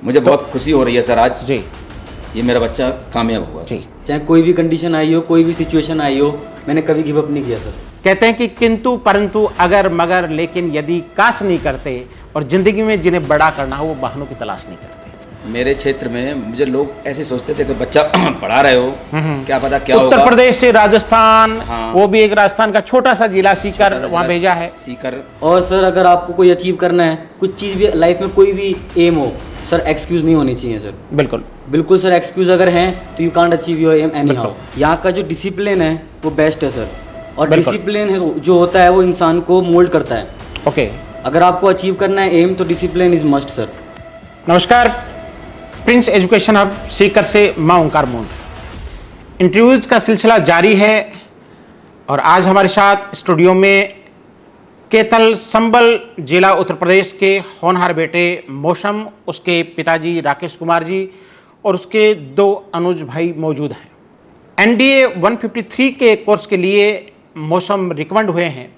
मुझे बहुत खुशी हो रही है सर आज जी ये मेरा बच्चा कामयाब हुआ। जी। चाहे कोई भी कंडीशन आई हो, कोई भी सिचुएशन आई हो, मैंने कभी गिव अप नहीं किया सर। कहते हैं कि किंतु परंतु अगर मगर लेकिन यदि काश नहीं करते और जिंदगी में जिन्हें बड़ा करना हो वो बहानों की तलाश नहीं करते। मेरे क्षेत्र में मुझे लोग ऐसे सोचते थे कि बच्चा पढ़ा रहे हो, क्या पता क्या उत्तर होगा। प्रदेश से राजस्थान, हाँ। वो भी एक राजस्थान का छोटा सा जिला सीकर वहाँ भेजा है। सीकर। और सर अगर आपको कोई अचीव करना है, कुछ चीज़ भी लाइफ में कोई भी एम हो सर, एक्सक्यूज़ नहीं होनी चाहिए सर। बिल्कुल बिल्कुल सर, एक्सक्यूज़ अगर हैं तो you can't achieve your aim anyhow. बिल्कुल। यहाँ का जो डिसिप्लिन है वो बेस्ट है सर, और बिल्कुल। डिसिप्लिन है जो होता है वो इंसान को मोल्ड करता है। ओके। अगर आपको अचीव करना है एम तो डिसिप्लिन इज मस्ट सर। नमस्कार, प्रिंस एजुकेशन हब सीकर से मैं ओंकार मुंड। इंटरव्यूज का सिलसिला जारी है और आज हमारे साथ स्टूडियो में केतल संबल जिला उत्तर प्रदेश के होनहार बेटे मौसम, उसके पिताजी राकेश कुमार जी और उसके 2 अनुज भाई मौजूद हैं। NDA 153 के कोर्स के लिए मौसम रिकमेंड हुए हैं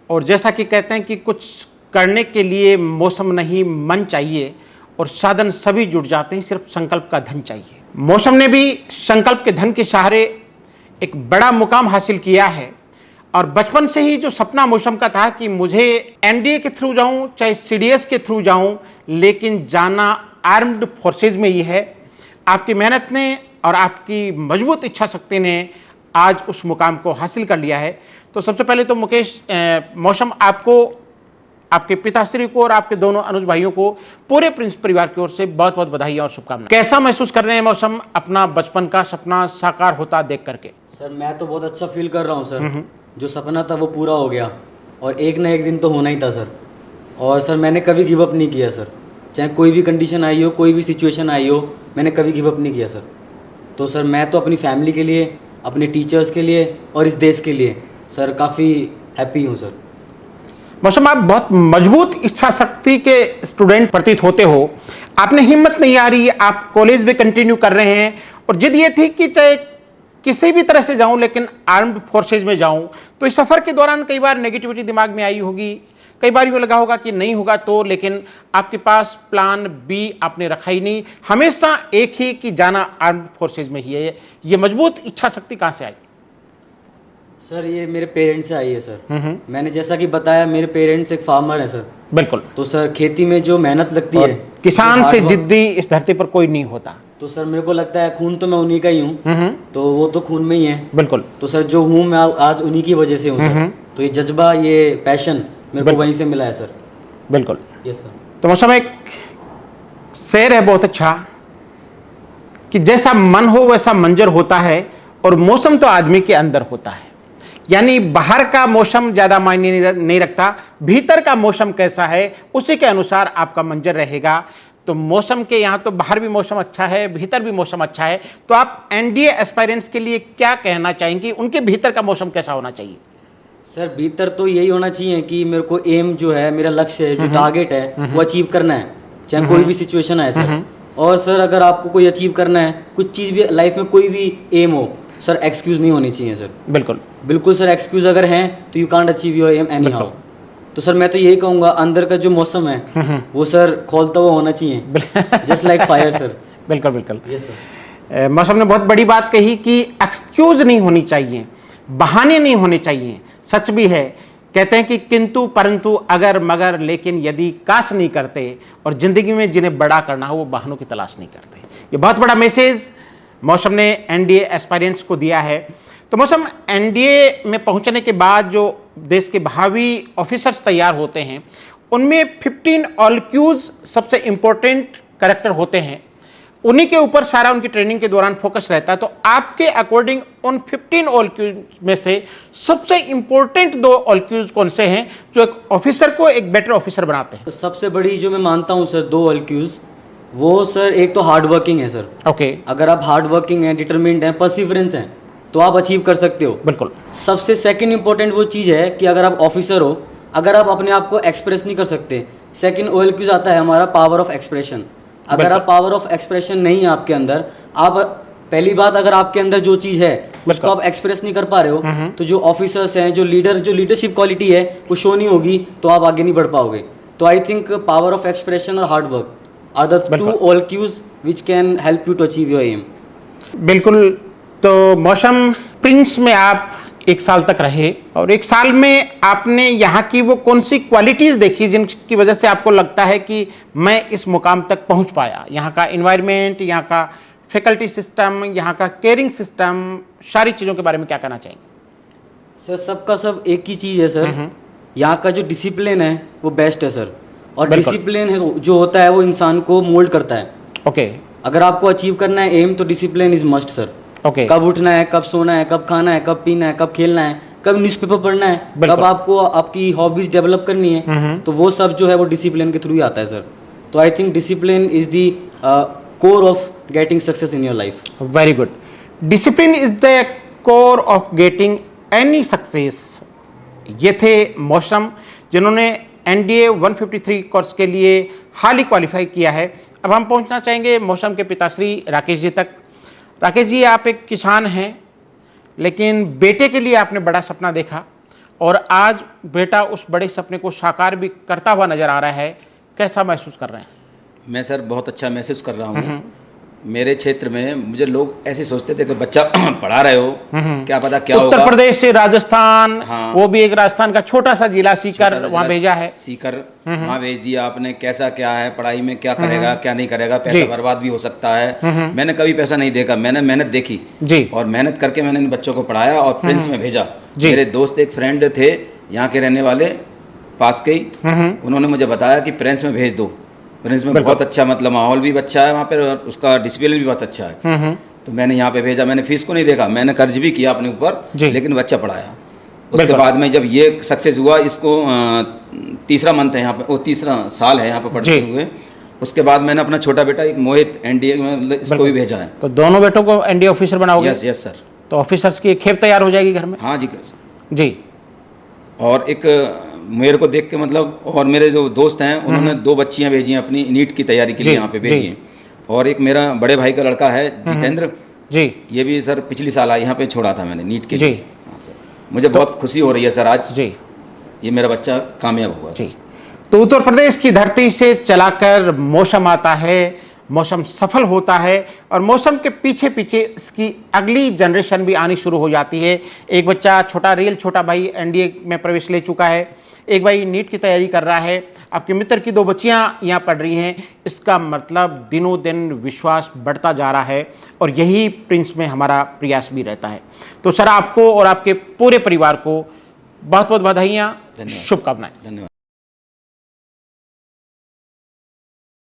और जैसा कि कहते हैं कि कुछ करने के लिए मौसम नहीं मन चाहिए और साधन सभी जुट जाते हैं, सिर्फ संकल्प का धन चाहिए। मौसम ने भी संकल्प के धन के सहारे एक बड़ा मुकाम हासिल किया है और बचपन से ही जो सपना मौसम का था कि मुझे NDA के थ्रू जाऊं चाहे CDS के थ्रू जाऊं, लेकिन जाना आर्म्ड फोर्सेज में ही है। आपकी मेहनत ने और आपकी मजबूत इच्छा शक्ति ने आज उस मुकाम को हासिल कर लिया है। तो सबसे पहले तो मौसम, आपको, आपके पिताश्री को और आपके दोनों अनुज भाइयों को पूरे प्रिंस परिवार की ओर से बहुत बहुत बधाई और शुभकामनाएं। कैसा महसूस कर रहे हैं मौसम अपना बचपन का सपना साकार होता देख करके? सर मैं तो बहुत अच्छा फील कर रहा हूँ सर, जो सपना था वो पूरा हो गया और एक ना एक दिन तो होना ही था सर। और सर मैंने कभी गिव अप नहीं किया सर, चाहे कोई भी कंडीशन आई हो, कोई भी सिचुएशन आई हो, मैंने कभी गिव अप नहीं किया सर। तो सर मैं तो अपनी फैमिली के लिए, अपने टीचर्स के लिए और इस देश के लिए सर काफ़ी हैप्पी हूँ सर। मौसम, आप बहुत मजबूत इच्छा शक्ति के स्टूडेंट प्रतीत होते हो। आपने हिम्मत नहीं आ रही, आप कॉलेज भी कंटिन्यू कर रहे हैं और जिद ये थी कि चाहे किसी भी तरह से जाऊं लेकिन आर्म्ड फोर्सेज में जाऊं। तो इस सफ़र के दौरान कई बार नेगेटिविटी दिमाग में आई होगी, कई बार यूँ लगा होगा कि नहीं होगा तो, लेकिन आपके पास प्लान B आपने रखा ही नहीं, हमेशा एक ही कि जाना आर्म्ड फोर्सेज में ही है। ये मजबूत इच्छा शक्ति कहाँ से आई? सर ये मेरे पेरेंट्स से आई है सर। मैंने जैसा कि बताया, मेरे पेरेंट्स एक फार्मर है सर। बिल्कुल। तो सर खेती में जो मेहनत लगती है, किसान से जिद्दी इस धरती पर कोई नहीं होता। तो सर मेरे को लगता है खून तो मैं उन्हीं का ही हूँ, तो वो तो खून में ही है। बिल्कुल। तो सर जो हूँ मैं आज उन्हीं की वजह से हूँ सर। तो ये जज्बा, ये पैशन मेरे को वहीं से मिला है सर। बिल्कुल। Yes sir. तो मौसम, एक शेर है बहुत अच्छा कि जैसा मन हो वैसा मंजर होता है और मौसम तो आदमी के अंदर होता है। यानी बाहर का मौसम ज़्यादा मायने नहीं रखता, भीतर का मौसम कैसा है उसी के अनुसार आपका मंजर रहेगा। तो मौसम के यहाँ तो बाहर भी मौसम अच्छा है, भीतर भी मौसम अच्छा है। तो आप NDA एस्पायरेंट्स के लिए क्या कहना चाहेंगे, उनके भीतर का मौसम कैसा होना चाहिए? सर भीतर तो यही होना चाहिए कि मेरे को एम जो है, मेरा लक्ष्य है, जो टारगेट है वो अचीव करना है, चाहे कोई भी सिचुएशन आए सर। और सर अगर आपको कोई अचीव करना है, कुछ चीज़ भी लाइफ में कोई भी एम हो सर, एक्सक्यूज़ नहीं होनी चाहिए सर। बिल्कुल। बिल्कुल सर, एक्सक्यूज़ अगर हैं तो you can't achieve your aim anyhow. तो सर मैं तो यही कहूँगा, अंदर का जो मौसम है वो सर खोलता हुआ होना चाहिए, जस्ट लाइक फायर सर। बिल्कुल बिल्कुल। Yes sir. मौसम ने बहुत बड़ी बात कही कि एक्सक्यूज नहीं होनी चाहिए, बहाने नहीं होने चाहिए। सच भी है, कहते हैं कि किंतु परंतु अगर मगर लेकिन यदि काश नहीं करते और जिंदगी में जिन्हें बड़ा करना हो वो बहानों की तलाश नहीं करते। ये बहुत बड़ा मैसेज मौसम ने NDA एस्पायरेंट्स को दिया है। तो मौसम, NDA में पहुंचने के बाद जो देश के भावी ऑफिसर्स तैयार होते हैं उनमें 15 ऑलक्यूज सबसे इम्पोर्टेंट कैरेक्टर होते हैं, उन्हीं के ऊपर सारा उनकी ट्रेनिंग के दौरान फोकस रहता है। तो आपके अकॉर्डिंग उन 15 ऑलक्यूज में से सबसे इम्पोर्टेंट 2 ऑलक्यूज कौन से हैं जो एक ऑफिसर को एक बेटर ऑफिसर बनाते हैं? सबसे बड़ी जो मैं मानता हूँ सर 2 ऑलक्यूज, वो सर एक तो हार्ड वर्किंग है सर। ओके। अगर आप हार्ड वर्किंग हैं, डिटरमिन्ड हैं, परसिवरेंस हैं तो आप अचीव कर सकते हो। बिल्कुल। सबसे सेकंड इंपॉर्टेंट वो चीज़ है कि अगर आप ऑफिसर हो, अगर आप अपने आप को एक्सप्रेस नहीं कर सकते, सेकंड OLQs आता है हमारा पावर ऑफ एक्सप्रेशन। अगर आप पावर ऑफ एक्सप्रेशन नहीं है आपके अंदर, आप पहली बात, अगर आपके अंदर जो चीज़ है उसको आप एक्सप्रेस नहीं कर पा रहे हो, तो जो ऑफिसर्स हैं, जो लीडरशिप क्वालिटी है वो शो नहीं होगी, तो आप आगे नहीं बढ़ पाओगे। तो I think power of expression और hard work, are the two बिल्कुल। All cues which can help you to achieve your aim. बिल्कुल। तो मौसम, प्रिंस में आप 1 साल तक रहे और 1 साल में आपने यहाँ की वो कौन सी क्वालिटीज़ देखी जिनकी वजह से आपको लगता है कि मैं इस मुकाम तक पहुँच पाया? यहाँ का इन्वायरमेंट, यहाँ का फैकल्टी सिस्टम, यहाँ का केयरिंग सिस्टम, सारी चीज़ों के बारे में क्या कहना चाहेंगे? सर सबका सब एक ही चीज़ है सर, यहाँ का जो डिसिप्लिन है वो बेस्ट है सर। और बिल्कुल। डिसिप्लिन है जो होता है वो इंसान को मोल्ड करता है। ओके अगर आपको अचीव करना है एम तो discipline is must sir. Okay कब उठना है, कब सोना है, कब खाना है, कब पीना है, कब खेलना है, कब न्यूज़पेपर पढ़ना है, बिल्कुल। कब आपको आपकी हॉबीज डेवलप करनी है, तो वो सब जो है वो डिसिप्लिन के थ्रू ही आता है सर। तो I think discipline is the core of getting success in your life. Very good. Discipline is the core of getting any success. ये थे मौसम, जिन्होंने एनडीए 153 कोर्स के लिए हाल ही क्वालिफाई किया है। अब हम पहुंचना चाहेंगे मौसम के पिताश्री राकेश जी तक। राकेश जी, आप एक किसान हैं, लेकिन बेटे के लिए आपने बड़ा सपना देखा और आज बेटा उस बड़े सपने को साकार भी करता हुआ नजर आ रहा है। कैसा महसूस कर रहे हैं? मैं सर बहुत अच्छा महसूस कर रहा हूँ। मेरे क्षेत्र में मुझे लोग ऐसे सोचते थे कि बच्चा पढ़ा रहे हो, क्या पता क्या होगा। उत्तर प्रदेश से राजस्थान, हाँ। वो भी एक राजस्थान का छोटा सा जिला सीकर वहाँ भेजा है। सीकर वहाँ भेज दिया आपने। कैसा क्या है, पढ़ाई में क्या करेगा क्या नहीं करेगा, पैसा जी। बर्बाद भी हो सकता है। मैंने कभी पैसा नहीं देखा, मैंने मेहनत देखी जी और मेहनत करके मैंने इन बच्चों को पढ़ाया और प्रिंस में भेजा। जी। मेरे दोस्त एक फ्रेंड थे यहाँ के रहने वाले, पास के ही, उन्होंने मुझे बताया कि प्रिंस में भेज दो। प्रिंस में बहुत अच्छा, मतलब माहौल भी अच्छा है वहाँ पे और उसका डिसिप्लिन भी बहुत अच्छा है। तो मैंने यहाँ पे भेजा। मैंने फीस को नहीं देखा, मैंने कर्ज भी किया अपने ऊपर, लेकिन बच्चा पढ़ाया। उसके बाद में जब ये सक्सेस हुआ, इसको तीसरा मंथ है यहाँ पे, वो तीसरा साल है यहाँ पे पढ़ते हुए। उसके बाद मैंने अपना छोटा बेटा एक मोहित एनडीए में, इसको भी भेजा है। तो दोनों बेटों को एनडीए ऑफिसर बनाओगे? Yes yes sir. तो ऑफिसर्स की एक खेप तैयार हो जाएगी घर में? हाँ जी जी। और एक मेरे को देख के मतलब, और मेरे जो दोस्त हैं उन्होंने 2 बच्चियां भेजी हैं अपनी नीट की तैयारी के लिए यहाँ पे भेजी हैं। और एक मेरा बड़े भाई का लड़का है जितेंद्र जी, ये भी सर पिछली साल यहाँ पे छोड़ा था मैंने नीट के जी। लिए। हाँ सर, मुझे बहुत खुशी हो रही है सर आज जी ये मेरा बच्चा कामयाब हुआ। जी। तो उत्तर प्रदेश की धरती से चलाकर मौसम आता है, मौसम सफल होता है और मौसम के पीछे पीछे इसकी अगली जनरेशन भी आनी शुरू हो जाती है। एक बच्चा छोटा भाई एनडीए में प्रवेश ले चुका है, एक भाई नीट की तैयारी कर रहा है, आपके मित्र की 2 बच्चियां यहाँ पढ़ रही हैं। इसका मतलब दिनों दिन विश्वास बढ़ता जा रहा है और यही प्रिंस में हमारा प्रयास भी रहता है। तो सर, आपको और आपके पूरे परिवार को बहुत बहुत बधाइयाँ, शुभकामनाएं। धन्यवाद।